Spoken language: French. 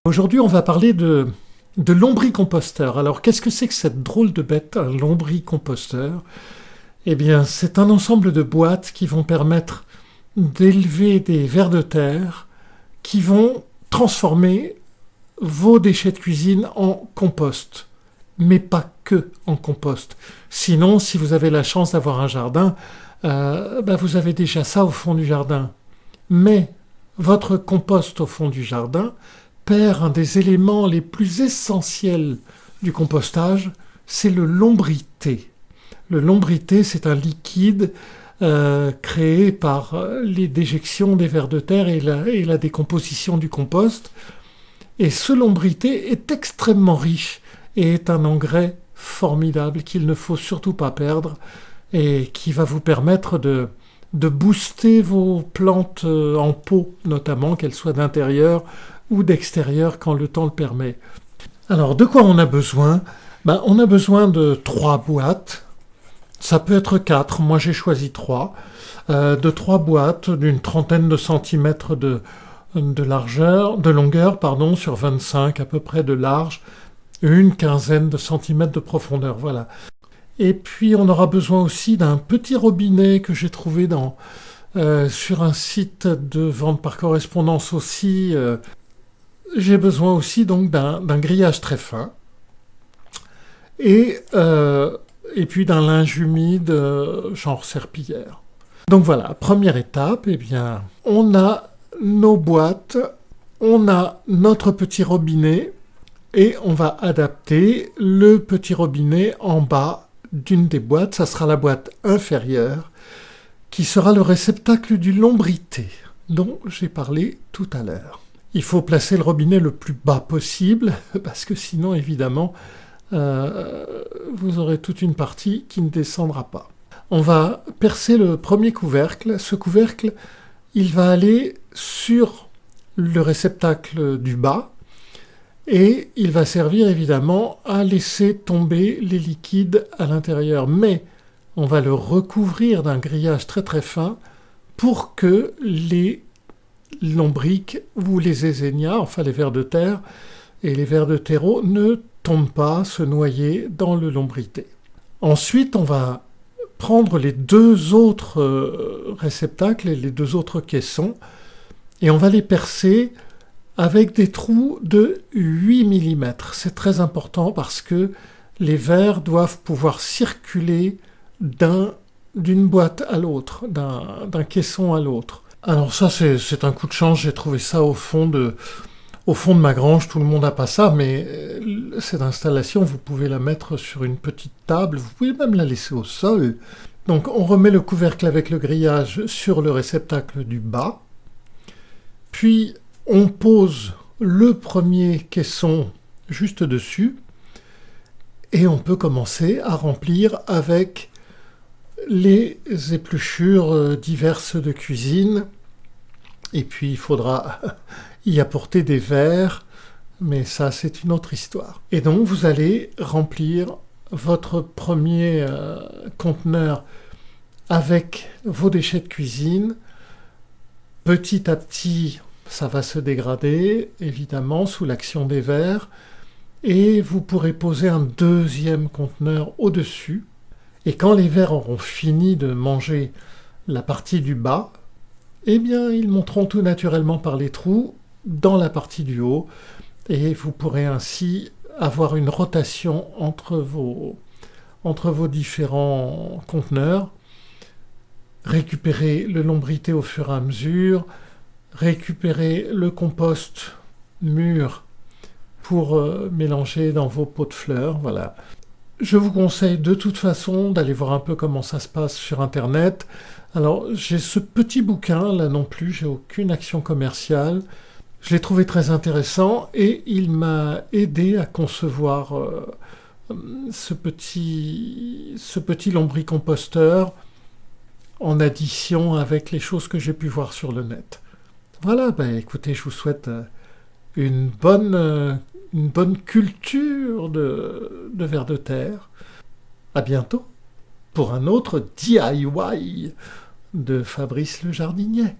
Aujourd'hui, on va parler de lombricomposteur. Alors, qu'est-ce que c'est que cette drôle de bête, un lombricomposteur? Eh bien, c'est un ensemble de boîtes qui vont permettre d'élever des vers de terre qui vont transformer vos déchets de cuisine en compost. Mais pas que en compost. Sinon, si vous avez la chance d'avoir un jardin, vous avez déjà ça au fond du jardin. Mais votre compost au fond du jardin perd un des éléments les plus essentiels du compostage, c'est le lombrité. Le lombrité, c'est un liquide créé par les déjections des vers de terre et la décomposition du compost. Et ce lombrité est extrêmement riche et est un engrais formidable qu'il ne faut surtout pas perdre et qui va vous permettre de booster vos plantes en pot, notamment, qu'elles soient d'intérieur ou d'extérieur quand le temps le permet. Alors, de quoi on a besoin? On a besoin de 3 boîtes. Ça peut être 4, moi j'ai choisi 3. De 3 boîtes d'une trentaine de centimètres de longueur, sur 25 à peu près de large, une quinzaine de centimètres de profondeur, voilà. Et puis on aura besoin aussi d'un petit robinet que j'ai trouvé sur un site de vente par correspondance aussi. J'ai besoin aussi donc d'un grillage très fin et puis d'un linge humide genre serpillière. Donc voilà, première étape, on a nos boîtes, on a notre petit robinet et on va adapter le petit robinet en bas d'une des boîtes. Ça sera la boîte inférieure qui sera le réceptacle du lombrité dont j'ai parlé tout à l'heure. Il faut placer le robinet le plus bas possible parce que sinon évidemment vous aurez toute une partie qui ne descendra pas. On va percer le premier couvercle. Ce couvercle, il va aller sur le réceptacle du bas et il va servir évidemment à laisser tomber les liquides à l'intérieur. Mais on va le recouvrir d'un grillage très très fin pour que les lombrics ou les ézénias, enfin les vers de terre et les vers de terreau, ne tombent pas, se noyer dans le lombrité. Ensuite, on va prendre les 2 autres réceptacles et les 2 autres caissons et on va les percer avec des trous de 8 mm. C'est très important parce que les vers doivent pouvoir circuler d'une boîte à l'autre, d'un caisson à l'autre. Alors ça, c'est un coup de chance, j'ai trouvé ça au fond de ma grange, tout le monde n'a pas ça, mais cette installation, vous pouvez la mettre sur une petite table, vous pouvez même la laisser au sol. Donc on remet le couvercle avec le grillage sur le réceptacle du bas, puis on pose le premier caisson juste dessus, et on peut commencer à remplir avec les épluchures diverses de cuisine. Et puis il faudra y apporter des verres, mais ça c'est une autre histoire. Et donc vous allez remplir votre premier conteneur avec vos déchets de cuisine. Petit à petit, ça va se dégrader, évidemment, sous l'action des verres. Et vous pourrez poser un deuxième conteneur au-dessus. Et quand les vers auront fini de manger la partie du bas, ils monteront tout naturellement par les trous dans la partie du haut. Et vous pourrez ainsi avoir une rotation entre vos différents conteneurs, récupérer le lombrité au fur et à mesure, récupérer le compost mûr pour mélanger dans vos pots de fleurs, voilà. Je vous conseille de toute façon d'aller voir un peu comment ça se passe sur Internet. Alors, j'ai ce petit bouquin, là non plus, j'ai aucune action commerciale. Je l'ai trouvé très intéressant et il m'a aidé à concevoir ce petit lombricomposteur en addition avec les choses que j'ai pu voir sur le net. Voilà, écoutez, je vous souhaite une bonne culture de vers de terre. À bientôt pour un autre DIY de Fabrice le Jardinier.